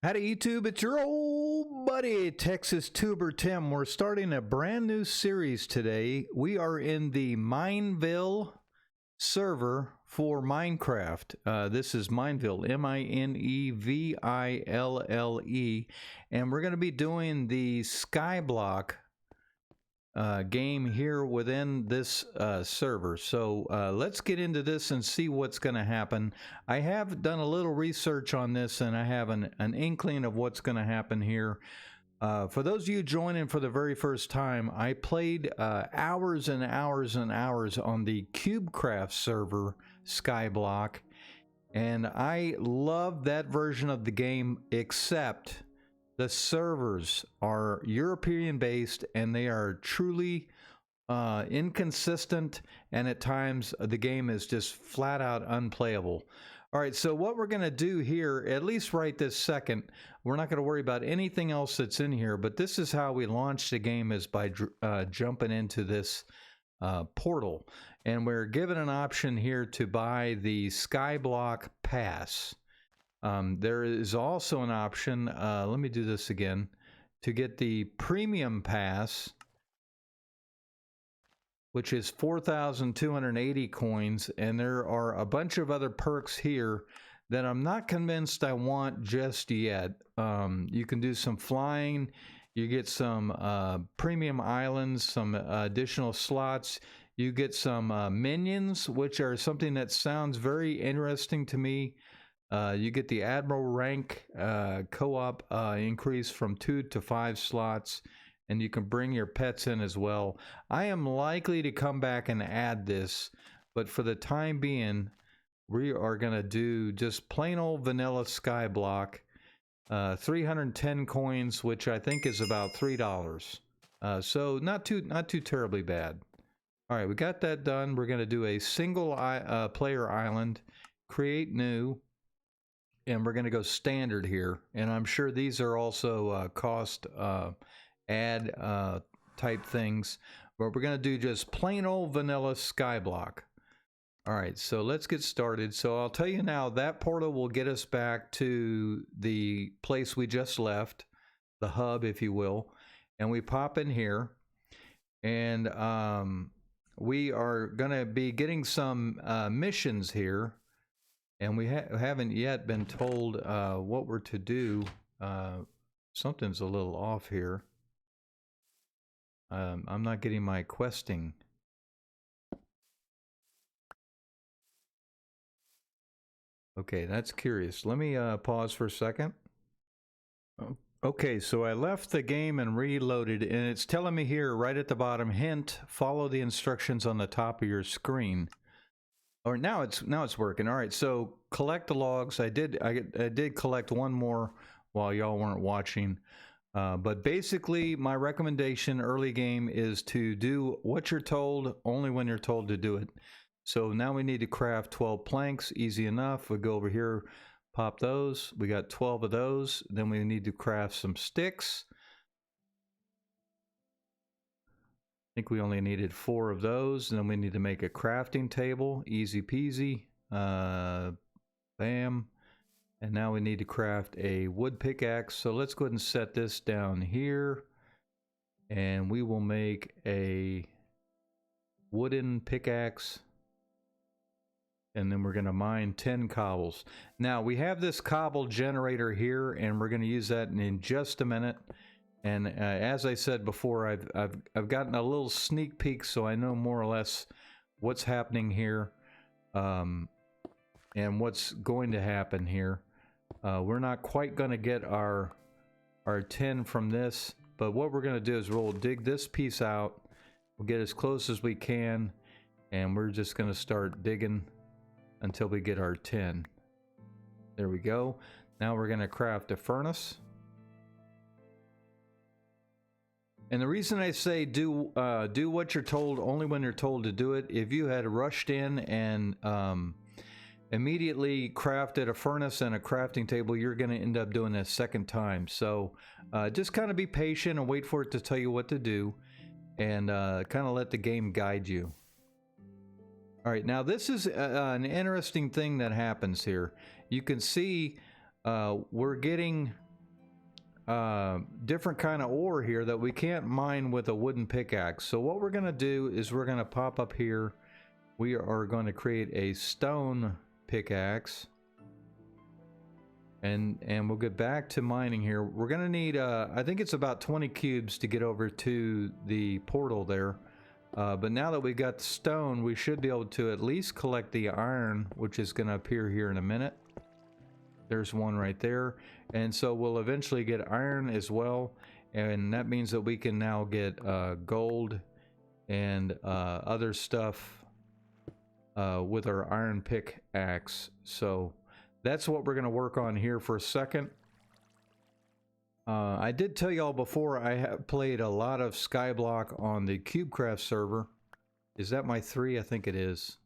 Howdy YouTube, it's your old buddy TexasTuberTim. We're starting a brand new series today. We are in the Mineville server for Minecraft. This is Mineville, M-I-N-E-V-I-L-L-E, and we're going to be doing the Skyblock game here within this server. So let's get into this and see what's going to happen. I have done a little research on this and I have an inkling of what's going to happen here. For those of you joining for the very first time, I played hours and hours and hours on the CubeCraft server Skyblock, and I love that version of the game, except the servers are European based and they are truly inconsistent, and at times the game is just flat out unplayable. All right, so what we're going to do here, at least right this second, we're not going to worry about anything else that's in here, but this is how we launch the game, is by jumping into this portal. And we're given an option here to buy the Skyblock Pass. There is also an option, let me do this again, to get the Premium Pass, which is 4,280 coins, and there are a bunch of other perks here that I'm not convinced I want just yet. You can do some flying, you get some premium islands, some additional slots, you get some minions, which are something that sounds very interesting to me. You get the Admiral rank co-op increase from 2 to 5 slots, and you can bring your pets in as well. I am likely to come back and add this, but for the time being, we are going to do just plain old vanilla Skyblock. 310 coins, which I think is about $3. So not too terribly bad. All right, we got that done. We're going to do a single player island, create new, and we're going to go standard here. And I'm sure these are also cost add type things, but we're going to do just plain old vanilla Skyblock. All right, so let's get started. So I'll tell you now, that portal will get us back to the place we just left, the hub, if you will. And we pop in here, and we are going to be getting some missions here. And we haven't yet been told what we're to do. Something's a little off here. I'm not getting my questing. Okay, that's curious. Let me pause for a second. Okay, so I left the game and reloaded, and it's telling me here right at the bottom, hint, follow the instructions on the top of your screen. Or now it's working. All right, so collect the logs. I did collect one more while y'all weren't watching. But basically, my recommendation early game is to do what you're told only when you're told to do it. So now we need to craft 12 planks. Easy enough. We go over here, pop those. We got 12 of those. Then we need to craft some sticks. I think we only needed 4 of those. And then we need to make a crafting table. Easy peasy. Bam. And now we need to craft a wood pickaxe. So let's go ahead and set this down here. And we will make a wooden pickaxe. And then we're going to mine 10 cobbles. Now we have this cobble generator here, and we're going to use that in just a minute. And as I said before, I've gotten a little sneak peek, so I know more or less what's happening here, and what's going to happen here. We're not quite going to get our 10 from this, but what we're going to do is we'll dig this piece out. We'll get as close as we can, and we're just going to start digging until we get our 10. There we go. Now we're going to craft a furnace. And the reason I say do what you're told only when you're told to do it, if you had rushed in and immediately crafted a furnace and a crafting table, you're going to end up doing it a second time. So just kind of be patient and wait for it to tell you what to do, and kind of let the game guide you. All right, now this is an interesting thing that happens here. You can see we're getting different kind of ore here that we can't mine with a wooden pickaxe. So what we're going to do is we're going to pop up here. We are going to create a stone pickaxe. And we'll get back to mining here. We're going to need, I think it's about 20 cubes to get over to the portal there. But now that we got the stone, we should be able to at least collect the iron, which is going to appear here in a minute. There's one right there. And so we'll eventually get iron as well. And that means that we can now get gold and other stuff with our iron pickaxe. So that's what we're going to work on here for a second. I did tell y'all before, I have played a lot of Skyblock on the CubeCraft server. Is that my 3? I think it is.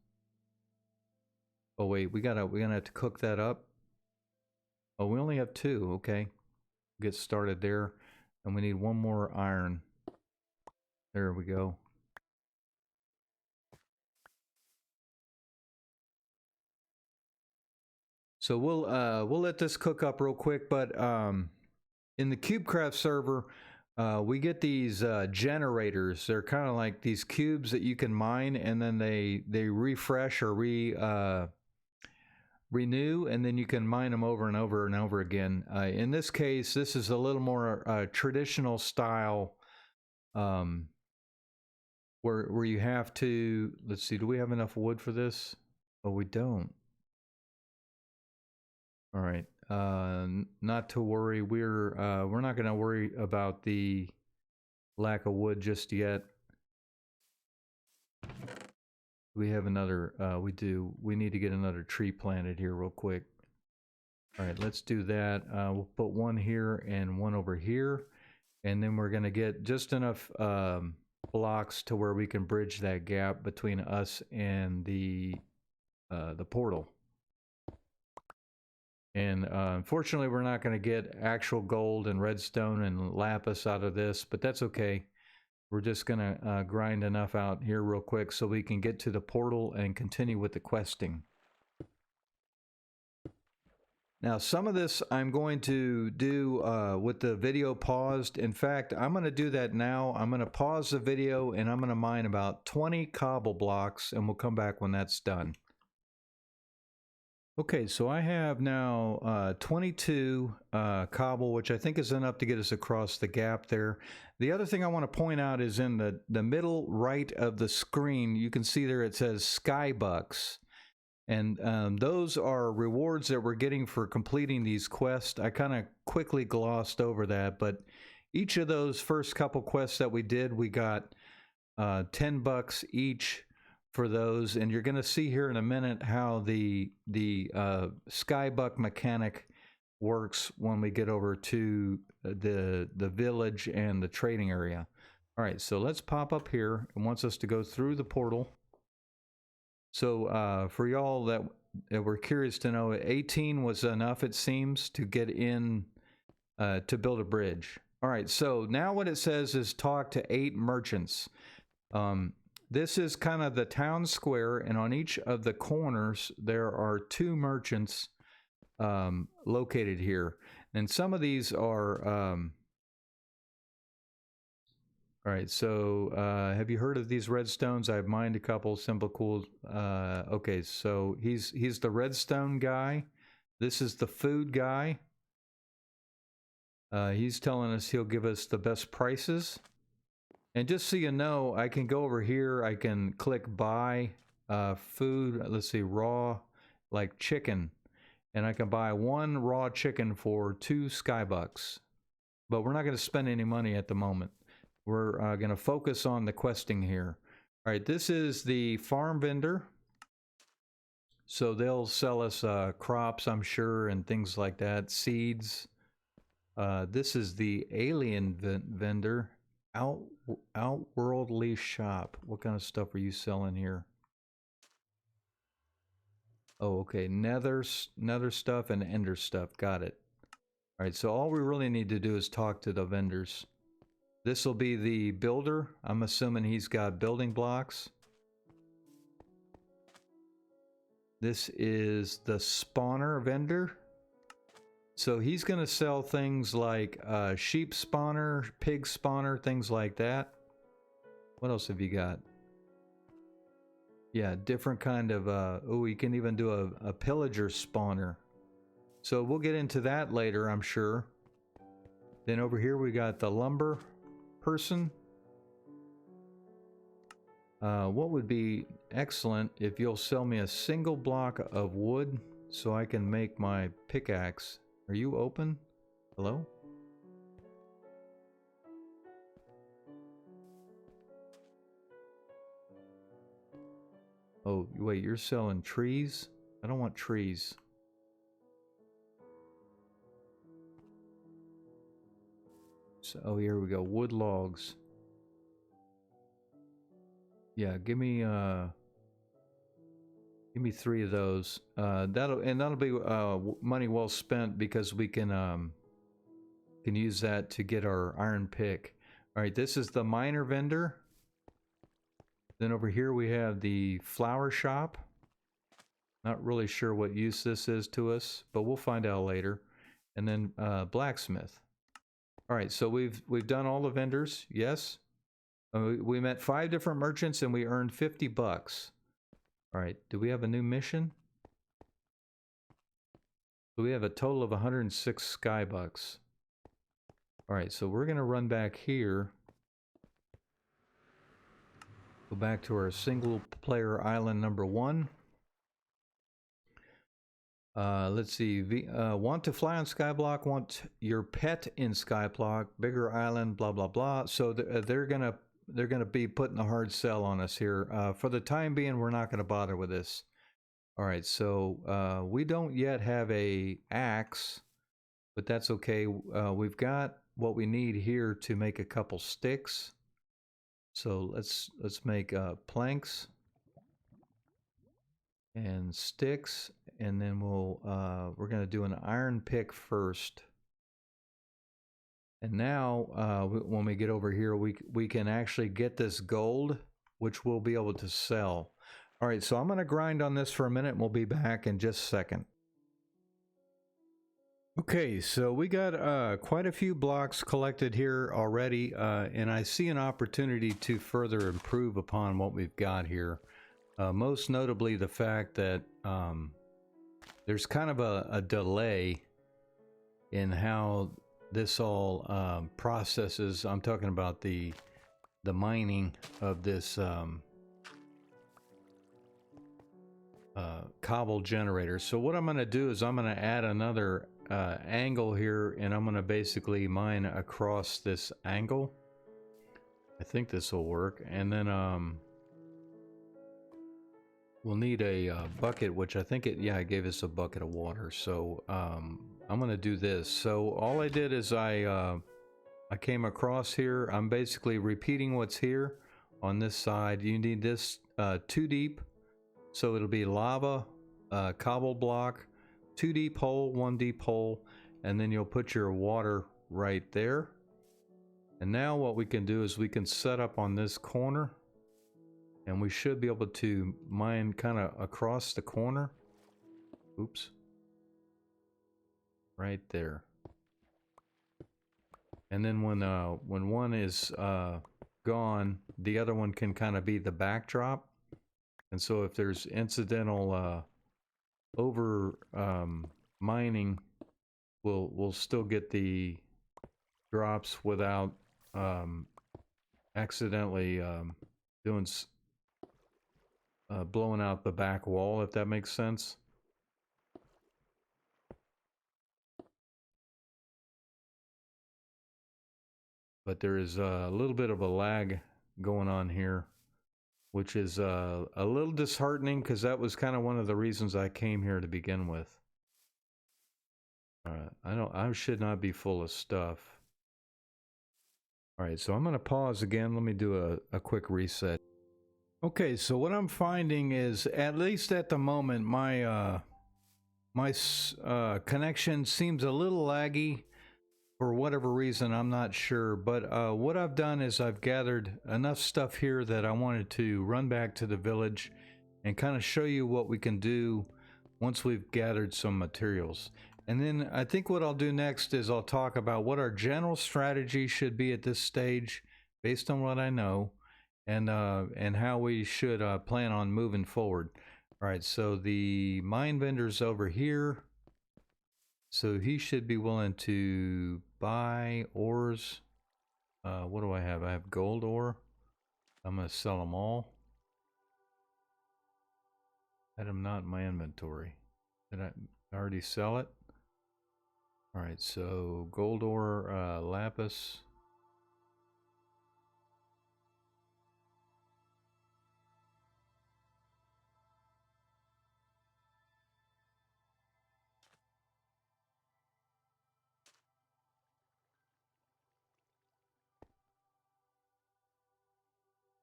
Oh wait, we're gonna have to cook that up. Oh, we only have 2. Okay, get started there, and we need 1 more iron. There we go. So we'll let this cook up real quick, but in the CubeCraft server, we get these generators. They're kind of like these cubes that you can mine, and then they refresh or renew, and then you can mine them over and over and over again. In this case, this is a little more traditional style, where you have to, let's see, do we have enough wood for this? Oh, we don't. All right, not to worry. We're not going to worry about the lack of wood just yet. We have another. We do. We need to get another tree planted here real quick. All right, let's do that. We'll put 1 here and 1 over here, and then we're going to get just enough blocks to where we can bridge that gap between us and the portal. And unfortunately, we're not going to get actual gold and redstone and lapis out of this, but that's okay. We're just going to grind enough out here real quick so we can get to the portal and continue with the questing. Now, some of this I'm going to do with the video paused. In fact, I'm going to do that now. I'm going to pause the video and I'm going to mine about 20 cobble blocks, and we'll come back when that's done. Okay, so I have now 22 cobble, which I think is enough to get us across the gap there. The other thing I want to point out is in the middle right of the screen, you can see there it says Skybucks. And those are rewards that we're getting for completing these quests. I kind of quickly glossed over that, but each of those first couple quests that we did, we got 10 bucks each for those, and you're going to see here in a minute how the Skybuck mechanic works when we get over to the village and the trading area. All right, so let's pop up here. It wants us to go through the portal. So for y'all that were curious to know, 18 was enough, it seems, to get in to build a bridge. All right, so now what it says is talk to 8 merchants. This is kind of the town square, and on each of the corners there are 2 merchants located here. And some of these are all right, so have you heard of these redstones? I've mined a couple. Simple, cool. Okay, so he's the redstone guy. This is the food guy. He's telling us he'll give us the best prices. And just so you know, I can go over here. I can click buy food. Let's see, raw, like chicken. And I can buy 1 raw chicken for 2 Skybucks. But we're not going to spend any money at the moment. We're going to focus on the questing here. All right, this is the farm vendor. So they'll sell us crops, I'm sure, and things like that, seeds. This is the alien vendor, outworldly shop. What kind of stuff are you selling here? Oh, okay, nether stuff and ender stuff. Got it. All right, so all we really need to do is talk to the vendors. This will be the builder. I'm assuming he's got building blocks. This is the spawner vendor. So he's going to sell things like sheep spawner, pig spawner, things like that. What else have you got? Yeah, different kind of, oh, you can even do a pillager spawner. So we'll get into that later, I'm sure. Then over here we got the lumber person. What would be excellent if you'll sell me a single block of wood so I can make my pickaxe. Are you open? Hello? Oh, wait, you're selling trees? I don't want trees. So, oh, here we go. Wood logs. Yeah, give me 3 of those. That'll be money well spent because we can use that to get our iron pick. All right, this is the miner vendor. Then over here we have the flower shop. Not really sure what use this is to us, but we'll find out later. And then blacksmith. All right, so we've done all the vendors. Yes, we met 5 different merchants and we earned 50 bucks. All right, do we have a new mission? So we have a total of 106 skybucks. All right, so we're gonna run back here. Go back to our single player island number 1. Let's see. Want to fly on Skyblock? Want your pet in Skyblock? Bigger island? Blah blah blah. So they're gonna be putting a hard sell on us here. For the time being, we're not gonna bother with this. All right. So we don't yet have a axe, but that's okay. We've got what we need here to make a couple sticks. So let's make planks and sticks, and then we're gonna do an iron pick first. And now when we get over here, we can actually get this gold, which we'll be able to sell. All right, so I'm gonna grind on this for a minute and we'll be back in just a second. Okay, so we got quite a few blocks collected here already, and I see an opportunity to further improve upon what we've got here. Most notably the fact that there's kind of a delay in how this all processes. I'm talking about the mining of this cobble generator. So what I'm going to do is I'm going to add another angle here, and I'm going to basically mine across this angle. I think this will work, and then we'll need a bucket, which I think it gave us a bucket of water. So I'm gonna do this. So all I did is I came across here. I'm basically repeating what's here on this side. You need this 2 deep, so it'll be lava, cobble block, 2 deep hole, 1 deep hole, and then you'll put your water right there. And now what we can do is we can set up on this corner, and we should be able to mine kind of across the corner. Oops. Right there. And then when one is gone, the other one can kind of be the backdrop. And so if there's incidental over mining, we'll still get the drops without accidentally doing blowing out the back wall, if that makes sense. But there is a little bit of a lag going on here, which is a little disheartening, because that was kind of one of the reasons I came here to begin with. I should not be full of stuff. All right, so I'm going to pause again. Let me do a quick reset. Okay, so what I'm finding is, at least at the moment, my connection seems a little laggy. For whatever reason, I'm not sure, but what I've done is I've gathered enough stuff here that I wanted to run back to the village and kind of show you what we can do once we've gathered some materials. And then I think what I'll do next is I'll talk about what our general strategy should be at this stage based on what I know, and how we should plan on moving forward. All right, so the mine vendor's over here. So he should be willing to buy ores. What do I have? I have gold ore. I'm going to sell them all. Item not in my inventory. Did I already sell it? All right, so gold ore, lapis.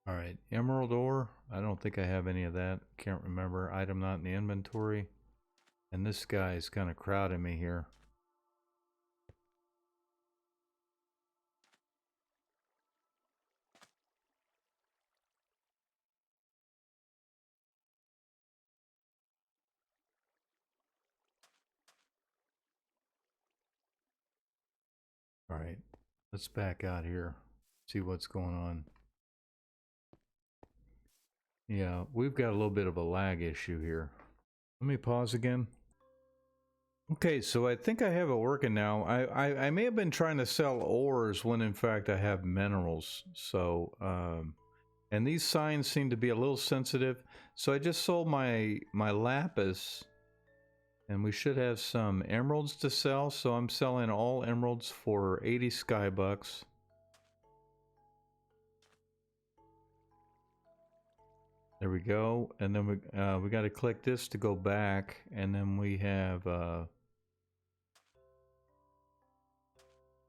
All right, emerald ore. I don't think I have any of that. Can't remember. Item not in the inventory. And this guy is kind of crowding me here. All right, let's back out here. See what's going on. Yeah, we've got a little bit of a lag issue here. Let me pause again. Okay, so I think I have it working now. I may have been trying to sell ores when in fact I have minerals. So, and these signs seem to be a little sensitive. So I just sold my lapis, and we should have some emeralds to sell. So I'm selling all emeralds for 80 skybucks. There we go. And then we got to click this to go back, and then we have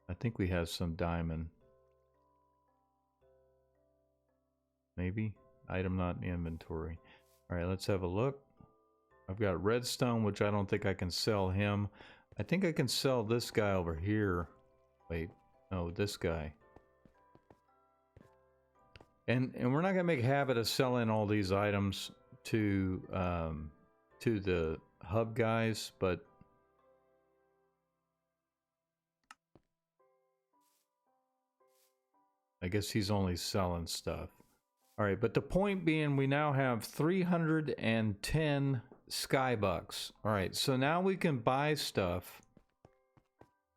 I think we have some diamond. Maybe. Item not in the inventory. All right, let's have a look. I've got redstone, which I don't think I can sell him. I think I can sell this guy over here. Wait, no, this guy. And we're not gonna make a habit of selling all these items to the hub guys, but I guess he's only selling stuff. All right, but the point being, we now have 310 skybucks. All right, so now we can buy stuff.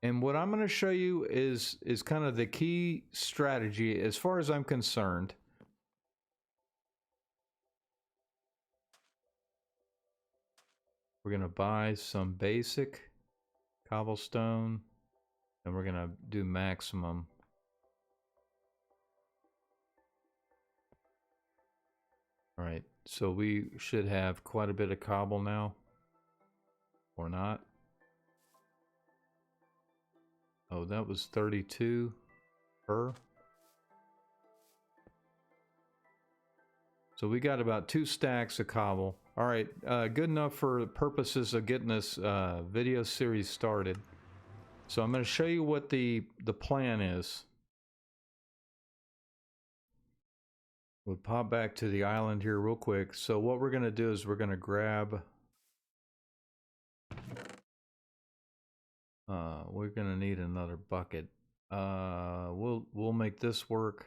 And what I'm going to show you is kind of the key strategy as far as I'm concerned. We're going to buy some basic cobblestone, and we're going to do maximum. All right, so we should have quite a bit of cobble now, or not. Oh, that was 32 per. So we got about 2 stacks of cobble. All right, good enough for the purposes of getting this video series started. So I'm going to show you what the plan is. We'll pop back to the island here real quick. So what we're going to do is we're going to grab... we're going to need another bucket. We'll make this work.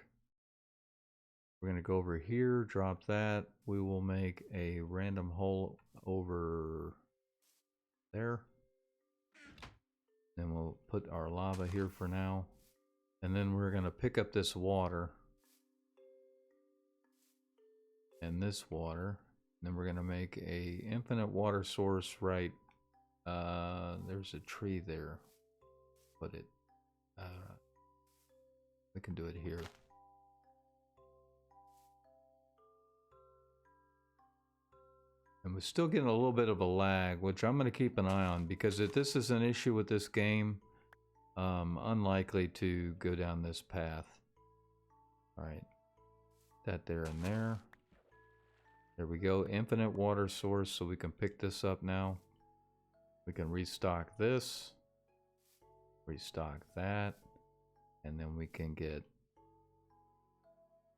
We're going to go over here, drop that. We will make a random hole over there. Then we'll put our lava here for now. And then we're going to pick up this water. And this water. And then we're going to make a infinite water source right. There's a tree there. Put it. We can do it here. And we're still getting a little bit of a lag, which I'm going to keep an eye on, because if this is an issue with this game, unlikely to go down this path. All right, that there and there. There we go, infinite water source, so we can pick this up now. We can restock this, restock that, and then we can get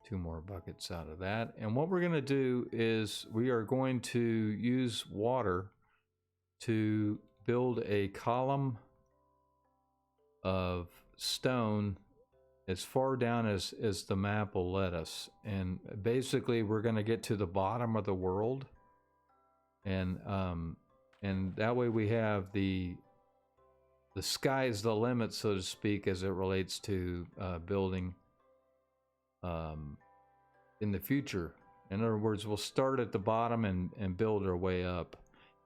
2 more buckets out of that. And what we're going to do is we are going to use water to build a column of stone as far down as the map will let us. And basically we're going to get to the bottom of the world. And that way we have the sky's the limit, so to speak, as it relates to building in the future. In other words, we'll start at the bottom and build our way up.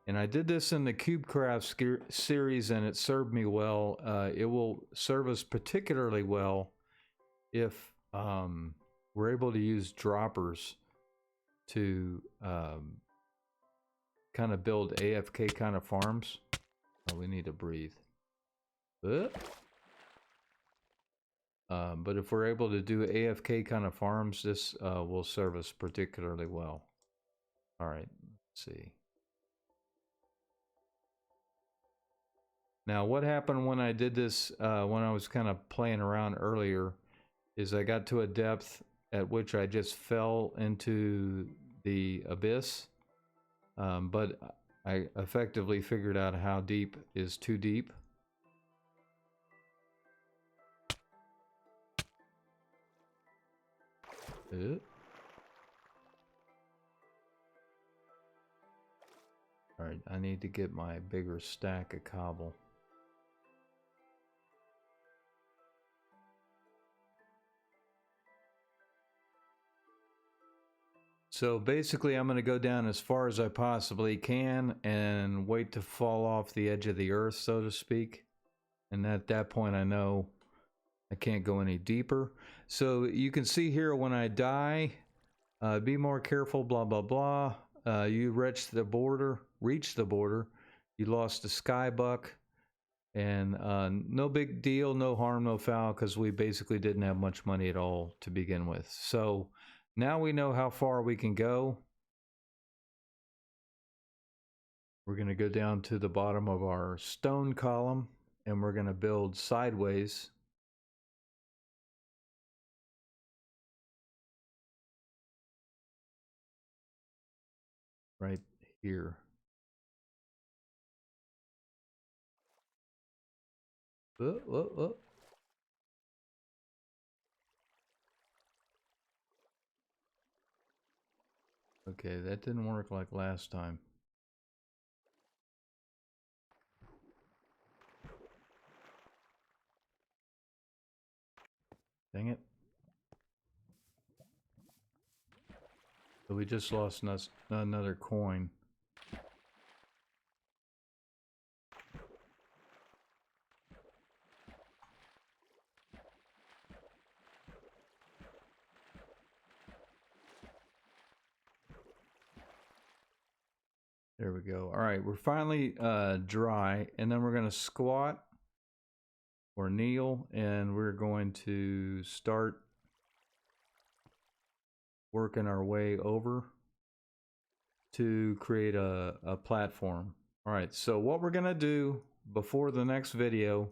And I did this in the CubeCraft series, and it served me well. It will serve us particularly well if we're able to use droppers to kind of build AFK kind of farms. Oh, we need to breathe. But if we're able to do AFK kind of farms, this will serve us particularly well. All right, let's see. Now, what happened when I did this, when I was kind of playing around earlier, is I got to a depth at which I just fell into the abyss. But I effectively figured out how deep is too deep. All right, I need to get my bigger stack of cobble. So basically I'm going to go down as far as I possibly can and wait to fall off the edge of the earth, so to speak. And at that point I know I can't go any deeper. So you can see here when I die, be more careful, blah, blah, blah. You reach the border, you lost a Skyblock. And no big deal, no harm, no foul, because we basically didn't have much money at all to begin with. So now we know how far we can go. We're going to go down to the bottom of our stone column, and we're going to build sideways. Right here. Okay, that didn't work like last time. Dang it. So we just lost another coin. There we go. All right, we're finally dry, and then we're going to squat or kneel, and we're going to start working our way over to create a platform. All right, so what we're going to do before the next video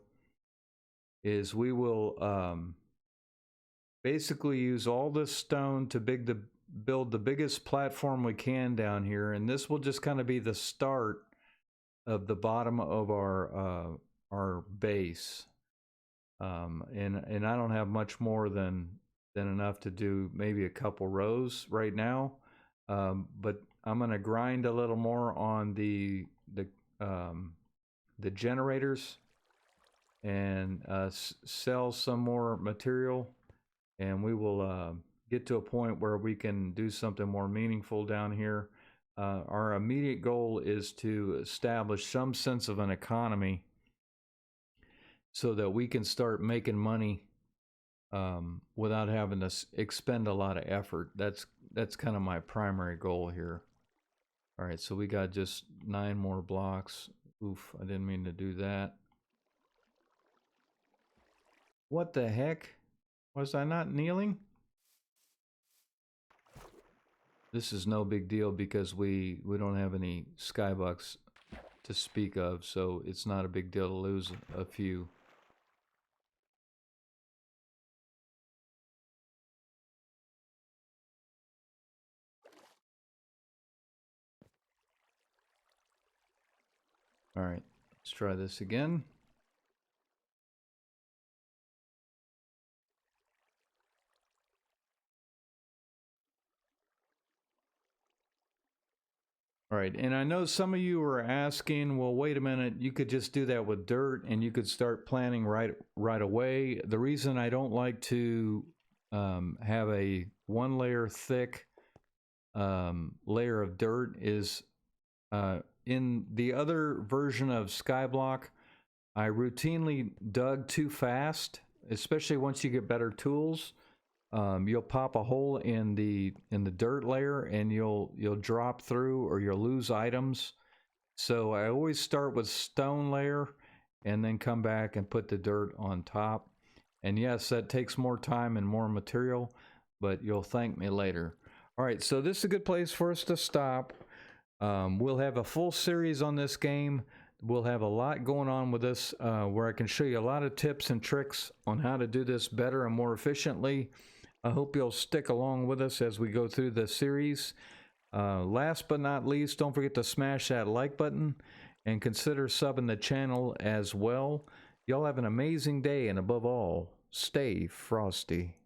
is we will basically use all this stone to build the biggest platform we can down here, and this will just kind of be the start of the bottom of our base. And I don't have much more than enough to do maybe a couple rows right now, but I'm going to grind a little more on the generators and sell some more material, and we will get to a point where we can do something more meaningful down here. Our immediate goal is to establish some sense of an economy so that we can start making money without having to expend a lot of effort. That's kind of my primary goal here. All right, so we got just 9 more blocks. Oof, I didn't mean to do that. What the heck? Was I not kneeling? This is no big deal because we don't have any Skyblocks to speak of, so it's not a big deal to lose a few. All right, Let's try this again. All right, and I know some of you are asking, well, wait a minute, you could just do that with dirt and you could start planting right away. The reason I don't like to have a 1 layer thick layer of dirt is in the other version of Skyblock, I routinely dug too fast, especially once you get better tools. You'll pop a hole in the dirt layer and you'll drop through or you'll lose items. So I always start with stone layer and then come back and put the dirt on top. And yes, that takes more time and more material, but you'll thank me later. All right, so this is a good place for us to stop. We'll have a full series on this game. We'll have a lot going on with this where I can show you a lot of tips and tricks on how to do this better and more efficiently. I hope you'll stick along with us as we go through the series. Last but not least, don't forget to smash that like button and consider subbing the channel as well. Y'all have an amazing day, and above all, stay frosty.